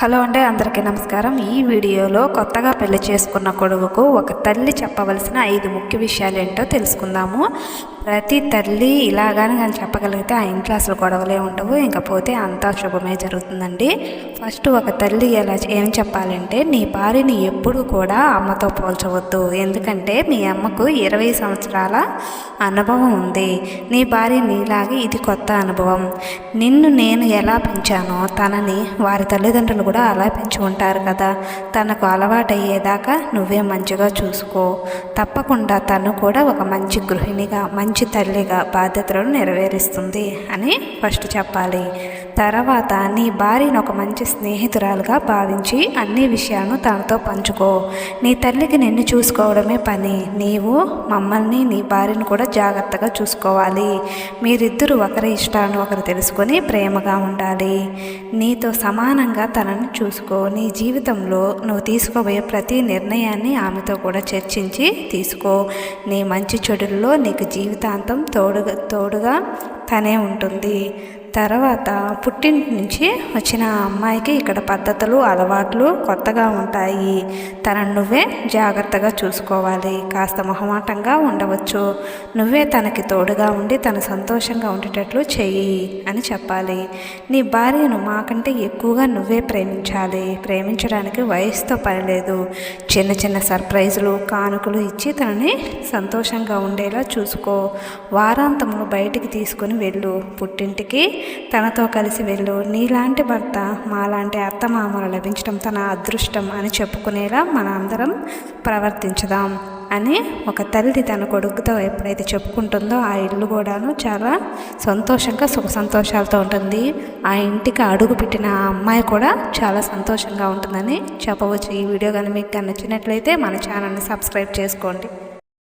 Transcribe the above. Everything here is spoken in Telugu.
హలో అండి, అందరికీ నమస్కారం. ఈ వీడియోలో కొత్తగా పెళ్లి చేసుకున్న కొడుకుకు ఒక తల్లి చెప్పవలసిన 5 ముఖ్య విషయాలు ఏంటో తెలుసుకుందాము. ప్రతి తల్లి ఇలాగానే కానీ చెప్పగలిగితే ఆ ఇంట్లో అసలు గొడవలే ఉండవు, ఇంకపోతే అంతా శుభమే జరుగుతుందండి. ఫస్ట్ ఒక తల్లి ఏం చెప్పాలంటే, నీ భార్యని ఎప్పుడు కూడా అమ్మతో పోల్చవద్దు. ఎందుకంటే మీ అమ్మకు 20 సంవత్సరాల అనుభవం ఉంది, నీ భార్య నీలాగే ఇది కొత్త అనుభవం. నిన్ను నేను ఎలా పెంచానో తనని వారి తల్లిదండ్రులు కూడా అలా పెంచి ఉంటారు కదా. తనకు అలవాటయ్యేదాకా నువ్వే మంచిగా చూసుకో. తప్పకుండా తను కూడా ఒక మంచి గృహిణిగా, మంచి తల్లిగా బాధ్యతలను నెరవేరుస్తుంది అని ఫస్ట్ చెప్పాలి. తర్వాత నీ భార్యను ఒక మంచి స్నేహితురాలుగా భావించి అన్ని విషయాలను తనతో పంచుకో. నీ తల్లికి నిన్ను చూసుకోవడమే పని, నీవు మమ్మల్ని నీ భార్యను కూడా జాగ్రత్తగా చూసుకోవాలి. మీరిద్దరూ ఒకరి ఇష్టాన్ని ఒకరు తెలుసుకొని ప్రేమగా ఉండాలి. నీతో సమానంగా తనని చూసుకో. నీ జీవితంలో నువ్వు తీసుకోబోయే ప్రతి నిర్ణయాన్ని ఆమెతో కూడా చర్చించి తీసుకో. నీ మంచి చెడుల్లో నీకు జీవితాంతం తోడుగా తనే ఉంటుంది. తర్వాత పుట్టింటి నుంచి వచ్చిన అమ్మాయికి ఇక్కడ పద్ధతులు, అలవాట్లు కొత్తగా ఉంటాయి. తనను నువ్వే జాగ్రత్తగా చూసుకోవాలి. కాస్త మొహమాటంగా ఉండవచ్చు, నువ్వే తనకి తోడుగా ఉండి తను సంతోషంగా ఉండేటట్లు చెయ్యి అని చెప్పాలి. నీ భార్యను మాకంటే ఎక్కువగా నువ్వే ప్రేమించాలి. ప్రేమించడానికి వయసుతో పని లేదు. చిన్న చిన్న సర్ప్రైజులు, కానుకలు ఇచ్చి తనని సంతోషంగా ఉండేలా చూసుకో. వారాంతంలో బయటికి తీసుకుని వెళ్ళు, పుట్టింటికి తనతో కలిసి వెళ్ళు. నీలాంటి భర్త మాలాంటి అత్తమామలు లభించడం తన అదృష్టం అని చెప్పుకునేలా మన అందరం ప్రవర్తించుదాం అని ఒక తల్లి తన కొడుకుతో ఎప్పుడైతే చెప్పుకుంటుందో ఆ ఇల్లు కూడాను చాలా సంతోషంగా, సుఖ సంతోషాలతో ఉంటుంది. ఆ ఇంటికి అడుగు పెట్టిన ఆ అమ్మాయి కూడా చాలా సంతోషంగా ఉంటుందని చెప్పవచ్చు. ఈ వీడియో కానీ మీకు నచ్చినట్లయితే మన ఛానల్ని సబ్స్క్రైబ్ చేసుకోండి.